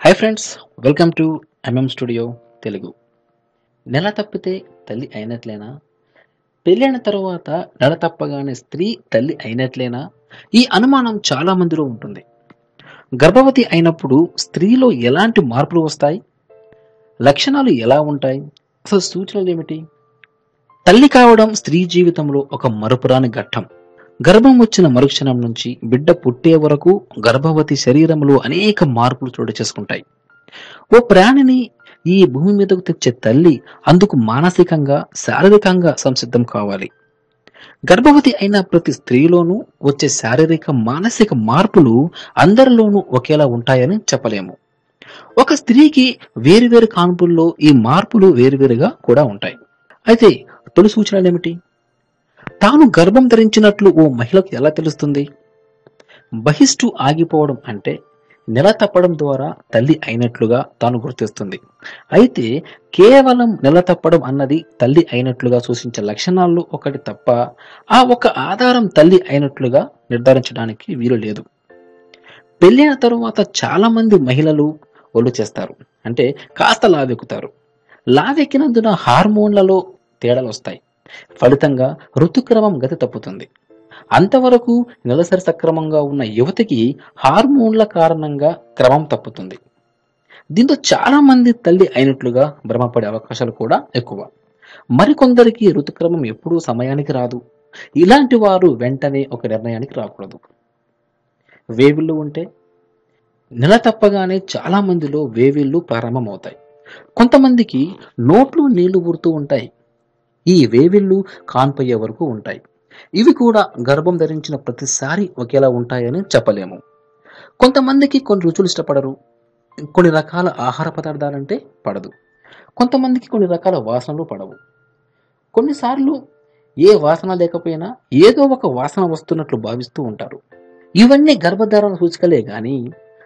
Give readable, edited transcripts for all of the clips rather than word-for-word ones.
Hi friends, welcome to studio Telugu. నెల తప్పితే తల్లి అయినట్లేనా? పెళ్ళైన తరువాత నెల తప్పగానే స్త్రీ తల్లి అయినట్లేనా? ఈ అనుమానం చాలా మందిలో ఉంటుంది. గర్భవతి అయినప్పుడు స్త్రీలో ఎలాంటి మార్పులు వస్తాయి? లక్షణాలు ఎలా ఉంటాయి? అసలు సూచనలు ఏమిటి? తల్లి కావడం స్త్రీ జీవితంలో ఒక మరపురాని ఘట్టం. గర్భం వచ్చిన మరుక్షణం నుంచి బిడ్డ పుట్టే వరకు గర్భవతి శరీరంలో అనేక మార్పులు చోటు చేసుకుంటాయి. ఓ ప్రాణిని ఈ భూమి మీదకు తెచ్చే తల్లి అందుకు మానసికంగా, శారీరకంగా సంసిద్ధం కావాలి. గర్భవతి అయిన ప్రతి స్త్రీలోనూ వచ్చే శారీరక, మానసిక మార్పులు అందరిలోనూ ఒకేలా ఉంటాయని చెప్పలేము. ఒక స్త్రీకి వేరువేరు కాన్పుల్లో ఈ మార్పులు వేరువేరుగా కూడా ఉంటాయి. అయితే తొలి సూచనలు ఏమిటి? తాను గర్భం ధరించినట్లు ఓ మహిళకు ఎలా తెలుస్తుంది? బహిష్టు ఆగిపోవడం అంటే నెల తప్పడం ద్వారా తల్లి అయినట్లుగా తాను గుర్తిస్తుంది. అయితే కేవలం నెల తప్పడం అన్నది తల్లి అయినట్లుగా సూచించే లక్షణాల్లో ఒకటి తప్ప ఆ ఒక ఆధారం తల్లి అయినట్లుగా నిర్ధారించడానికి వీలు లేదు. పెళ్ళైన తరువాత చాలా మంది మహిళలు ఒళ్ళు చేస్తారు, అంటే కాస్త లావెక్కుతారు. లావెక్కినందున హార్మోన్లలో తేడాలు వస్తాయి. ఫలితంగా ఋతుక్రమం గతి తప్పుతుంది. అంతవరకు నెలసరి సక్రమంగా ఉన్న యువతికి హార్మోన్ల కారణంగా క్రమం తప్పుతుంది. దీంతో చాలా మంది తల్లి అయినట్లుగా భ్రమపడే అవకాశాలు కూడా ఎక్కువ. మరికొందరికి ఋతుక్రమం ఎప్పుడూ సమయానికి రాదు. ఇలాంటి వారు వెంటనే ఒక నిర్ణయానికి రాకూడదు. వేవిళ్ళు ఉంటే నెల తప్పగానే చాలా మందిలో వేవిళ్ళు ప్రారంభమవుతాయి. కొంతమందికి నోట్లో నీళ్లు ఊరుతూ ఉంటాయి. ఈ వేవిళ్ళు కాన్పయ్యే వరకు ఉంటాయి. ఇవి కూడా గర్భం ధరించిన ప్రతిసారి ఒకేలా ఉంటాయని చెప్పలేము. కొంతమందికి కొన్ని రుచులు ఇష్టపడరు. కొన్ని రకాల ఆహార పదార్థాలంటే పడదు. కొంతమందికి కొన్ని రకాల వాసనలు పడవు. కొన్నిసార్లు ఏ వాసన లేకపోయినా ఏదో ఒక వాసన వస్తున్నట్లు భావిస్తూ ఉంటారు. ఇవన్నీ గర్భధారణ సూచికలే గాని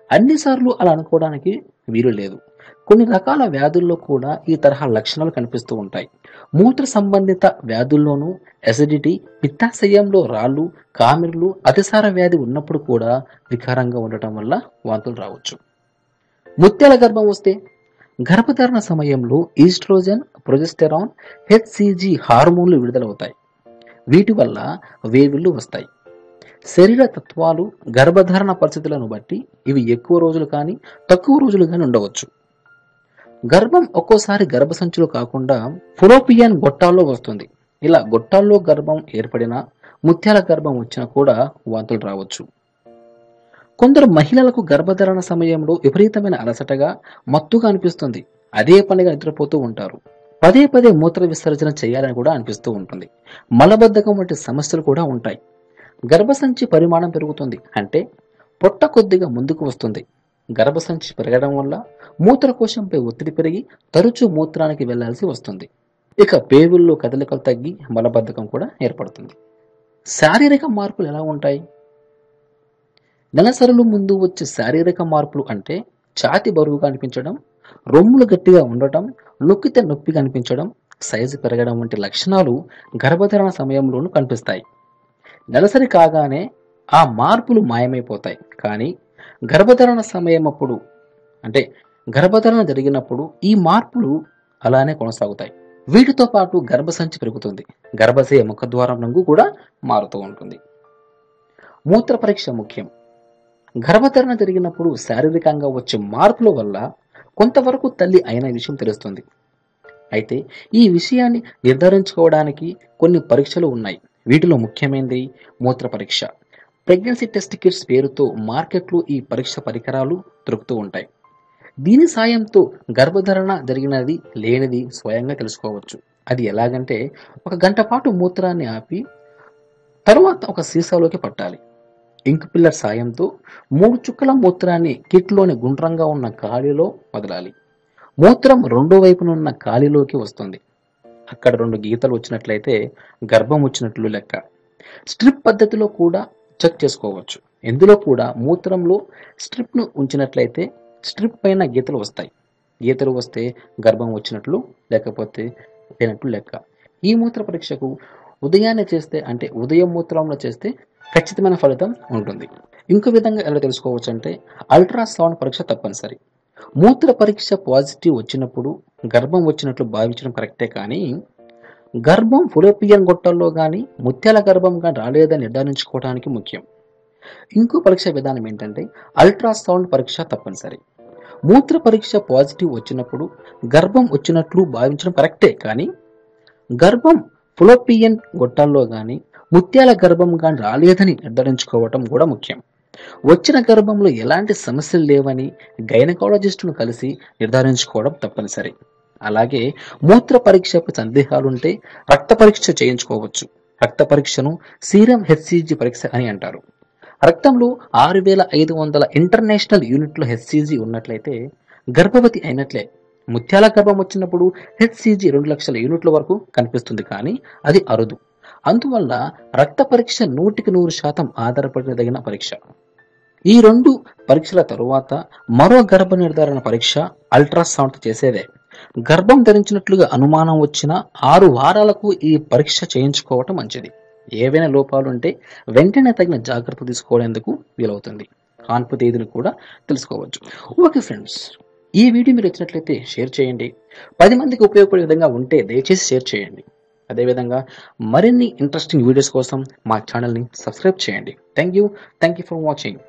అన్నిసార్లు అలా అనుకోవడానికి వీలు లేదు. కొన్ని రకాల వ్యాధుల్లో కూడా ఈ తరహా లక్షణాలు కనిపిస్తూ ఉంటాయి. మూత్ర సంబంధిత వ్యాధుల్లోనూ ఎసిడిటీ, పిత్తాశయంలో రాళ్ళు, కామెర్లు, అతిసార వ్యాధి ఉన్నప్పుడు కూడా వికారంగా ఉండటం వల్ల వాంతులు రావచ్చు. ముత్యాల గర్భం వస్తే గర్భధారణ సమయంలో ఈస్ట్రోజన్, ప్రొజెస్టెరాన్, హెచ్సిజి హార్మోన్లు విడుదలవుతాయి. వీటి వల్ల వేవిళ్ళు వస్తాయి. శరీర తత్వాలు, గర్భధారణ పరిస్థితులను బట్టి ఇవి ఎక్కువ రోజులు కానీ తక్కువ రోజులు కానీ ఉండవచ్చు. గర్భం ఒక్కోసారి గర్భసంచులు కాకుండా ఫులోపియన్ గొట్టాల్లో వస్తుంది. ఇలా గొట్టాల్లో గర్భం ఏర్పడినా, ముత్యాల గర్భం వచ్చినా కూడా వాంతులు రావచ్చు. కొందరు మహిళలకు గర్భధారణ సమయంలో విపరీతమైన అలసటగా, మత్తుగా అనిపిస్తుంది. అదే పనిగా నిద్రపోతూ ఉంటారు. పదే పదే మూత్ర విసర్జన చేయాలని కూడా అనిపిస్తూ ఉంటుంది. మలబద్ధకం వంటి సమస్యలు కూడా ఉంటాయి. గర్భసంచి పరిమాణం పెరుగుతుంది, అంటే పొట్ట కొద్దిగా ముందుకు వస్తుంది. గర్భసంచి పెరగడం వల్ల మూత్రకోశంపై ఒత్తిడి పెరిగి తరచూ మూత్రానికి వెళ్లాల్సి వస్తుంది. ఇక పేగుల్లో కదలికలు తగ్గి మలబద్ధకం కూడా ఏర్పడుతుంది. శారీరక మార్పులు ఎలా ఉంటాయి? నెలసరులు ముందు వచ్చే శారీరక మార్పులు అంటే ఛాతి బరువుగా అనిపించడం, రొమ్ములు గట్టిగా ఉండటం, నొక్కితే నొప్పిగా అనిపించడం, సైజు పెరగడం వంటి లక్షణాలు గర్భధారణ సమయంలోనూ కనిపిస్తాయి. నెలసరి కాగానే ఆ మార్పులు మాయమైపోతాయి. కానీ గర్భధారణ సమయం అప్పుడు, అంటే గర్భధారణ జరిగినప్పుడు ఈ మార్పులు అలానే కొనసాగుతాయి. వీటితో పాటు గర్భసంచి పెరుగుతుంది. గర్భాశయ ముఖద్వారం రంగు కూడా మారుతూ ఉంటుంది. మూత్ర పరీక్ష ముఖ్యం. గర్భధారణ జరిగినప్పుడు శారీరకంగా వచ్చే మార్పుల వల్ల కొంతవరకు తల్లి అయిన విషయం తెలుస్తుంది. అయితే ఈ విషయాన్ని నిర్ధారించుకోవడానికి కొన్ని పరీక్షలు ఉన్నాయి. వీటిలో ముఖ్యమైనది మూత్ర పరీక్ష. ప్రెగ్నెన్సీ టెస్ట్ కిట్స్ పేరుతో మార్కెట్లో ఈ పరీక్ష పరికరాలు దొరుకుతూ ఉంటాయి. దీని సాయంతో గర్భధారణ జరిగినది లేనిది స్వయంగా తెలుసుకోవచ్చు. అది ఎలాగంటే, 1 గంట పాటు మూత్రాన్ని ఆపి తరువాత ఒక సీసాలోకి పట్టాలి. ఇంక్ పిల్లర్ సాయంతో 3 చుక్కల మూత్రాన్ని కిట్లోని గుండ్రంగా ఉన్న ఖాళీలో వదలాలి. మూత్రం రెండో వైపునున్న ఖాళీలోకి వస్తుంది. అక్కడ 2 గీతలు వచ్చినట్లయితే గర్భం వచ్చినట్లు లెక్క. స్ట్రిప్ పద్ధతిలో కూడా చెక్ చేసుకోవచ్చు. ఇందులో కూడా మూత్రంలో స్ట్రిప్ను ఉంచినట్లయితే స్ట్రిప్ పైన గీతలు వస్తాయి. గీతలు వస్తే గర్భం వచ్చినట్లు, లేకపోతే లేనట్లు లెక్క. ఈ మూత్ర పరీక్షకు ఉదయాన్నే చేస్తే, అంటే ఉదయం మూత్రంలో చేస్తే ఖచ్చితమైన ఫలితం ఉంటుంది. ఇంకో విధంగా ఎలా తెలుసుకోవచ్చు అంటే, అల్ట్రాసౌండ్ పరీక్ష తప్పనిసరి. మూత్ర పరీక్ష పాజిటివ్ వచ్చినప్పుడు గర్భం వచ్చినట్లు భావించడం కరెక్టే, కానీ గర్భం ఫులోపియన్ గొట్టాల్లో కానీ ముత్యాల గర్భం కానీ రాలేదని నిర్ధారించుకోవడానికి ముఖ్యం. ఇంకో పరీక్ష విధానం ఏంటంటే అల్ట్రాసౌండ్ పరీక్ష తప్పనిసరి. మూత్ర పరీక్ష పాజిటివ్ వచ్చినప్పుడు గర్భం వచ్చినట్లు భావించడం కరెక్టే, కానీ గర్భం ఫులోపియన్ గొట్టాల్లో కానీ ముత్యాల గర్భం కానీ రాలేదని నిర్ధారించుకోవటం కూడా ముఖ్యం. వచ్చిన గర్భంలో ఎలాంటి సమస్యలు లేవని గైనకాలజిస్టును కలిసి నిర్ధారించుకోవడం తప్పనిసరి. అలాగే మూత్ర పరీక్షపై సందేహాలుంటే రక్త పరీక్ష చేయించుకోవచ్చు. రక్త పరీక్షను సీరం హెచ్సిజి పరీక్ష అని అంటారు. రక్తంలో 6500 ఇంటర్నేషనల్ యూనిట్ల హెచ్సిజి ఉన్నట్లయితే గర్భవతి అయినట్లే. ముత్యాల గర్భం వచ్చినప్పుడు హెచ్సిజి 2 లక్షల యూనిట్ల వరకు కనిపిస్తుంది, కానీ అది అరుదు. అందువల్ల రక్త పరీక్ష 100% ఆధారపడదగిన పరీక్ష. ఈ 2 పరీక్షల తరువాత మరో గర్భ నిర్ధారణ పరీక్ష అల్ట్రాసౌండ్ చేసేదే. గర్భం ధరించినట్లుగా అనుమానం వచ్చిన 6 వారాలకు ఈ పరీక్ష చేయించుకోవటం మంచిది. ఏవైనా లోపాలుంటే వెంటనే తగిన జాగ్రత్త తీసుకోవడానికి వీలవుతుంది. కాన్పు తేదీని కూడా తెలుసుకోవచ్చు. ఓకే ఫ్రెండ్స్, ఈ వీడియో మీరు వచ్చినట్లయితే షేర్ చేయండి. 10 మందికి ఉపయోగపడే విధంగా ఉంటే దయచేసి షేర్ చేయండి. అదేవిధంగా మరిన్ని ఇంట్రెస్టింగ్ వీడియోస్ కోసం మా ఛానల్ని సబ్స్క్రైబ్ చేయండి. Thank you for watching.